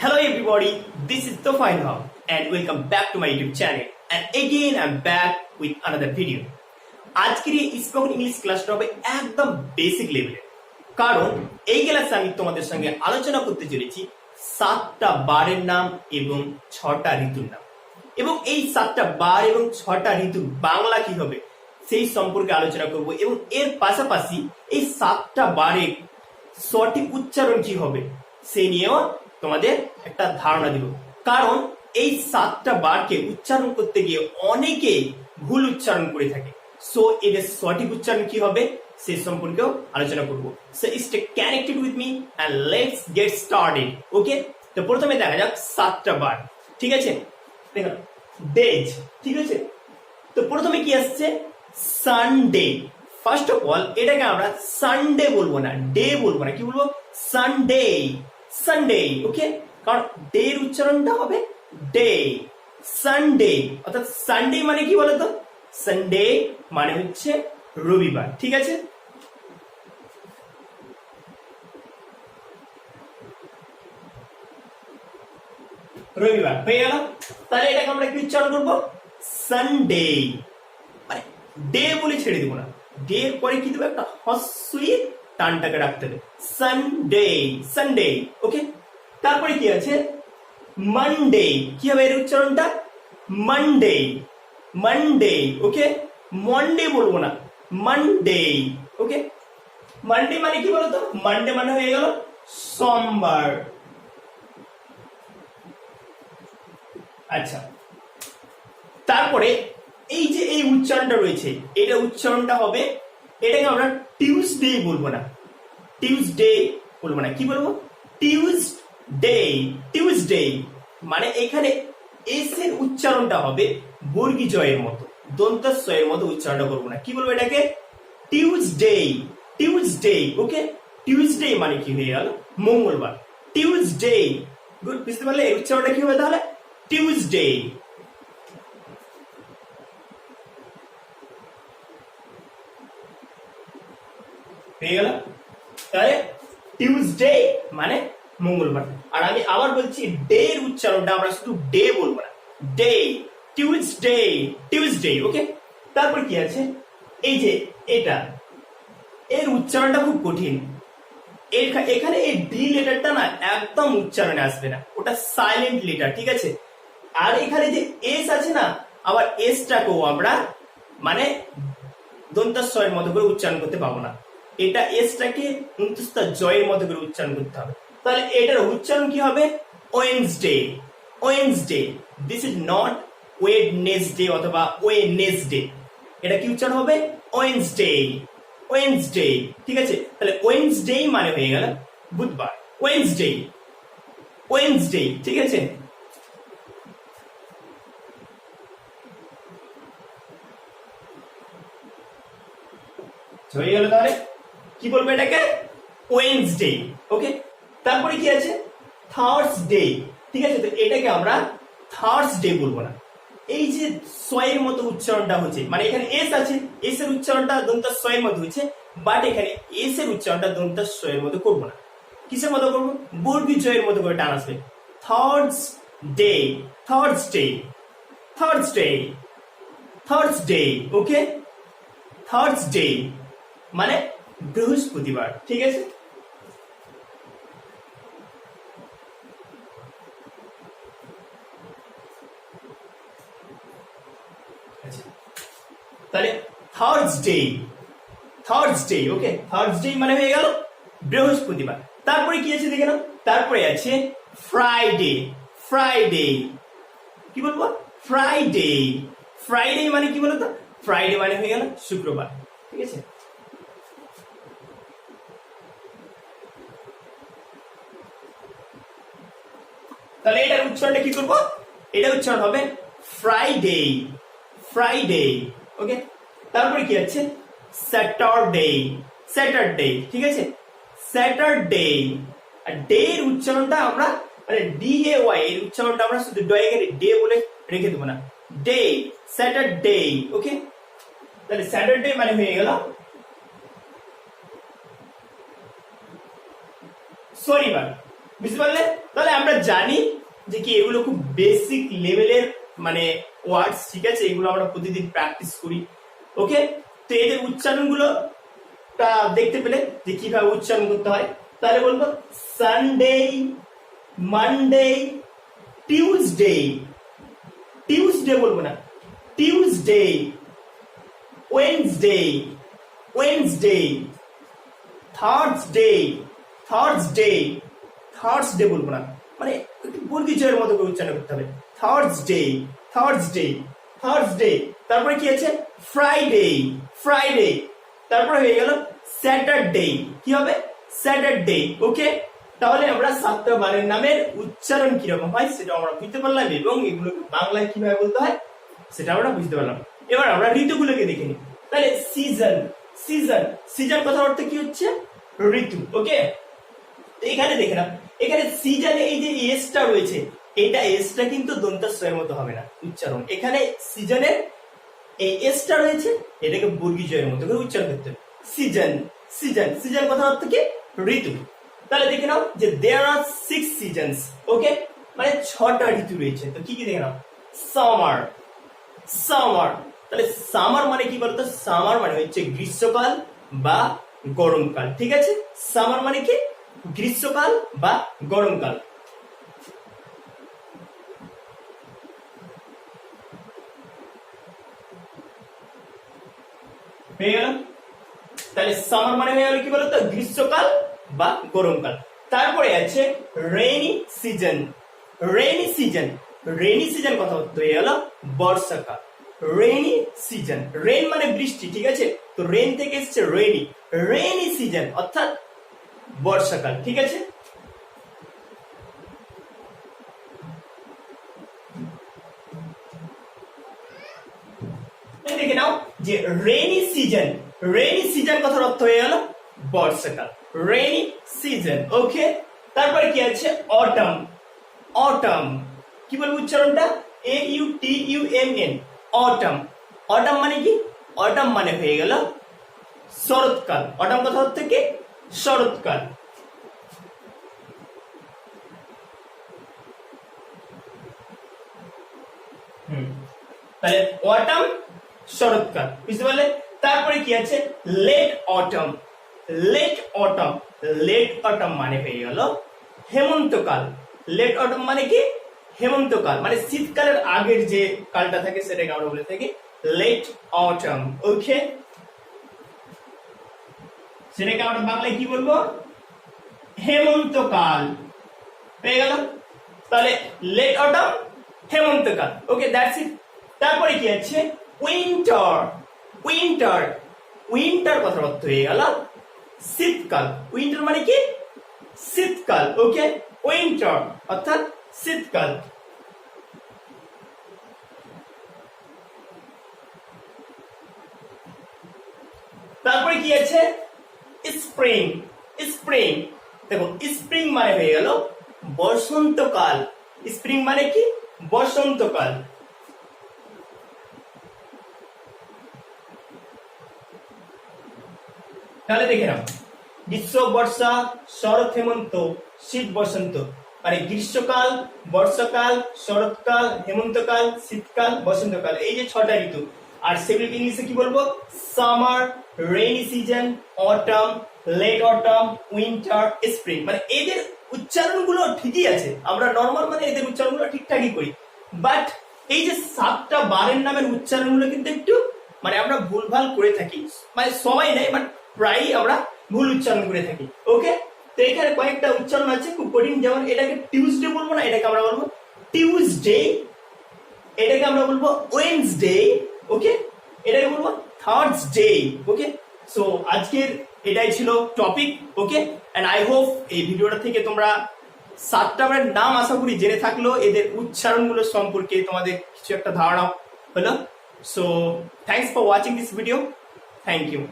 Hello everybody, this is Tofail Hoque and welcome back to my YouTube channel, and again I'm back with another video. আজকের এই spoken English ক্লাসটা হবে একদম basic লেভেলে, কারণ এই ক্লাসে আমি তোমাদের সঙ্গে আলোচনা করতে চলেছি 7টা বারের নাম এবং 6টা ঋতুর নাম, এবং এই 7টা বার এবং 6টা ঋতুর বাংলা কি হবে সেই সম্পর্কে আলোচনা করব, এবং এর পাশাপাশি এই 7টা বারের সঠিক উচ্চারণ কি হবে সেই নিয়েও তোমাদের একটা ধারণা দিব। কারণ এই 7টা বারকে উচ্চারণ করতে গিয়ে অনেকে ভুল উচ্চারণ করে থাকে, সো এদের সঠিক উচ্চারণ কি হবে সেই সম্পর্কেও আলোচনা করব। So stay connected with me and let's get started. Okay, তো প্রথমে দেখা যাক 7টা বার। ঠিক আছে, দেখো ডেজ, ঠিক আছে। তো প্রথমে কি আসছে সানডে। ফার্স্ট অফ অল এটাকে আমরা সানডে বলবো না, ডে বলবো না, কি বলবো সানডে, সানডে। ওকে, কারণ ডে এর উচ্চারণটা হবে ডে। সানডে অর্থাৎ সানডে মানে কি বলতো, সানডে মানে হচ্ছে রবিবার। ঠিক আছে, রবিবার হয়ে গেল। তাহলে এটাকে আমরা কি উচ্চারণ করবো সানডে, মানে ডে বলে ছেড়ে দিব না, ডে এর পরে কি দেবো একটা হ্রস্বই টানটাকে রাখতে হবে, সানডে, সানডে। ওকে, তারপরে কি আছে মানডে, কি হবে এর উচ্চারণটা মানডে, মানডে। ওকে, মন্ডে বলবো না, মানডে। ওকে, মানডে মানে কি বলতো, মানডে মানে হয়ে গেল সোমবার। আচ্ছা, তারপরে এই যে এই উচ্চারণটা রয়েছে, এটা উচ্চারণটা হবে, এটাকে আমরা টিউসডে বলবো না, টিউসডে বলবো না, কি বলবো টিউসডে, টিউসডে। মানে এখানে এস এর উচ্চারণটা হবে বর্গী জয়ের মতো, দন্তস্বয়ের মতো উচ্চারণটা করবো না, কি বলবো এটাকে টিউসডে, টিউসডে। ওকে, টিউসডে মানে কি হয়ে গেল মঙ্গলবার, টিউসডে। গুড, বুঝতে পারলে এই উচ্চারণটা কি হবে তাহলে টিউসডে। হয়ে গেল, তাহলে টিউসডে মানে মঙ্গলবার। আর আমি আবার বলছি ডে এর উচ্চারণটা আমরা শুধু ডে বলবো না, ডে, টিউসডে, টিউসডে। ওকে, তারপর কি আছে এই যে এটা, এর উচ্চারণটা খুব কঠিন। এখানে এই ডি লেটারটা না একদম উচ্চারণে আসবে না, ওটা সাইলেন্ট লেটার। ঠিক আছে, আর এখানে যে এস আছে না, আবার এসটাকেও আমরা মানে দন্তস্বয়ের মতো করে উচ্চারণ করতে পাবো না, এটা এসটাকে উন্তস্ত জয়ের মতো করে উচ্চারণ করতে হবে। তাহলে এটার উচ্চারণ কি হবে Wednesday, Wednesday. This is not Wednesday অথবা ওয়েডনেসডে, এটা কি উচ্চারণ হবে ওয়েডনেসডে, ওয়েডনেসডে। ঠিক আছে, তাহলে ওয়েডনেসডে মানে হয়ে গেল বুধবার, ওয়েডনেসডে, ওয়েডনেসডে। ঠিক আছে, হয়ে গেল। তাহলে কি বলবো এটাকে ওয়েডনেসডে। ওকে, তারপরে কি আছে থার্সডে। ঠিক আছে, তো এটাকে আমরা থার্সডে বলবো না, এই যে সয়ের মতো উচ্চারণটা হচ্ছে, মানে এখানে এস আছে, এস এর উচ্চারণটা দন্তস্বয়ের মতো হচ্ছে, বাট এখানে এস এর উচ্চারণটা দন্তস্বয়ের মতো করবো না, কিসের মতো করবো বর্গী জয়ের মতো করে টান আসবে, থার্সডে, থার্সডে, থার্সডে, থার্সডে। ওকে, থার্সডে মানে বৃহস্পতিবার। ঠিক আছে, তাহলে থার্সডে, থার্সডে। ওকে, থার্সডে মানে হয়ে গেল বৃহস্পতিবার। তারপরে কি আছে দেখে নাও, তারপরে আছে ফ্রাইডে, ফ্রাইডে, কি বলবো ফ্রাইডে, ফ্রাইডে মানে কি বলতো, ফ্রাইডে মানে হয়ে গেল শুক্রবার। ঠিক আছে, তাহলে এটার উচ্চারণটা কি করবো, এটা উচ্চারণ হবে ফ্রাইডে, ফ্রাইডে। ওকে, তারপরে কি আছে স্যাটারডে, স্যাটারডে। ঠিক আছে, স্যাটারডে। আর ডে এর উচ্চারণটা আমরা মানে ডি এ ওয়াই এর উচ্চারণটা আমরা শুধু ডে বলে রেখে দেবো না, ডে, স্যাটারডে। ওকে, তাহলে স্যাটারডে মানে হয়ে গেল শনিবার, বুঝতে পারলে? তাহলে আমরা জানি যে কি এগুলো খুব বেসিক লেভেলের মানে ওয়ার্ডস, ঠিক আছে? এগুলো আমরা প্রতিদিন প্র্যাকটিস করি। ওকে, তো এদের উচ্চারণগুলো দেখতে পেলে যে কিভাবে উচ্চারণ করতে হয়। তাহলে বলবো সানডে, মানডে, টিউসডে, টিউসডে বলবো না, Tuesday, Wednesday, Wednesday, Thursday, Thursday, Thursday বলবো না, মানে একটু বর্গীজয়ের মতো করে উচ্চারণ করতে হবে। Thursday, Thursday, Thursday. তারপরে কি আছে? Friday, Friday. তারপরে হয়ে গেল স্যাটারডে, কি হবে? স্যাটারডে। ওকে, তাহলে আমরা 7টা বারের নামের উচ্চারণ কিরকম হয় সেটা আমরা বুঝতে পারলাম, এবং এগুলোকে বাংলায় কিভাবে বলতে হয় সেটা আমরা বুঝতে পারলাম। এবার আমরা ঋতুগুলোকে দেখে নিই। তাহলে সিজন, সিজন, সিজন কথার অর্থ কি হচ্ছে? ঋতু। ওকে, এখানে দেখে নাও, এখানে সিজনে এই যে এসটা রয়েছে, এটা এসটা কিন্তু দন্তাশ্রয়ের মতো হবে না উচ্চারণ। এখানে সিজনের এই এসটা রয়েছে, এটাকে বর্গীজয়ের মতো করে উচ্চারণ করতে হবে। সিজন, সিজন, সিজন কথার অর্থ কি? ঋতু। তাহলে দেখে নাও যে দেয়ার আর 6 সিজনস। ওকে, মানে 6টা ঋতু রয়েছে। তো কি কি দেখে নাও? Summer, summer. তাহলে সামার মানে কি বলতো? সামার মানে হচ্ছে গ্রীষ্মকাল বা গরমকাল, ঠিক আছে? সামার মানে কি? গ্রীষ্মকাল বা গরমকাল। হয়ে গেল? তাহলে সামার মানে হয়ে গেল কি বলতো? গ্রীষ্মকাল বা গরমকাল। তারপরে আছে rainy season, rainy season, rainy season কথা হয়ে গেল বর্ষাকাল। রেইনি সিজন, রেইন মানে বৃষ্টি, ঠিক আছে? তো রেইন থেকে এসেছে রেইনি, রেইনি সিজন অর্থাৎ বর্ষাকাল, ঠিক আছে? দেখে নাও যে রেইনি সিজন, রেইনি সিজন কথার অর্থ হয়ে গেল বর্ষাকাল, রেইনি সিজন। ওকে, তারপরে কি আছে? অটম, অটম, কি বলবো উচ্চারণটা? AUTUMN, autumn. অটম মানে কি? অটম মানে হয়ে গেল শরৎকাল। অটম কথা অর্থ কি? শরৎকাল। তাহলে অটম, শরৎকাল, বুঝতে পারলে? তারপরে কি আছে? Late autumn, late autumn, late autumn মানে হয়ে গেল হেমন্তকাল। লেট অটম মানে কি? হেমন্তকাল, মানে শীতকালের আগের যে কালটা থাকে সেটাকে আমরা বলে থাকি লেট অটম। ওকে, সেটাকে আমরা বাংলায় কি বলবো? হেমন্তকাল। হয়ে গেল? তাহলে লেট অটম, হেমন্তকাল। Okay, that's it. তারপরে কি আছে? উইন্টার, উইন্টার, উইন্টার কথার অর্থ হয়ে গেল শীতকাল। উইন্টার মানে কি? শীতকাল। ওকে, উইন্টার অর্থাৎ শীতকাল। তারপরে কি আছে? Spring, spring. দেখো স্প্রিং মানে হয়ে গেল বসন্তকাল। স্প্রিং মানে কি? বসন্তকাল। তাহলে দেখে নাও, গ্রীষ্ম, বর্ষা, শরৎ, হেমন্ত, শীত, বসন্ত, মানে গ্রীষ্মকাল, বর্ষাকাল, শরৎকাল, হেমন্তকাল, শীতকাল, বসন্তকাল, এই যে 6টা ঋতু। আর সেগুলোকে ইংলিশে কি বলবো? Summer, rainy season, autumn, late autumn, winter, spring. মানে এদের উচ্চারণগুলো ঠিকই আছে, আমরা নর্মাল মানে এদের উচ্চারণগুলো ঠিকঠাকই করি, বাট এই যে 7টা বারের নামের উচ্চারণগুলো কিন্তু একটু মানে আমরা ভুলভাল করে থাকি, মানে সবাই নেই বাট প্রায়ই আমরা ভুল উচ্চারণ করে থাকি। ওকে, তো এখানে কয়েকটা উচ্চারণ আছে খুব কঠিন, যেমন এটাকে টিউসডে বলবো না, এটাকে আমরা বলবো টিউসডে, এটাকে আমরা বলবো ওয়েডনেসডে। ওকে, এটাকে বলবো থার্সডে। ওকে, সো আজকের এটাই ছিল topic. Okay, and I hope এই ভিডিওটা থেকে তোমরা 7টা বারের নাম আশা করি জেনে থাকলো, এদের উচ্চারণগুলো সম্পর্কে তোমাদের কিছু একটা ধারণা হলো। So thanks for watching this video, thank you.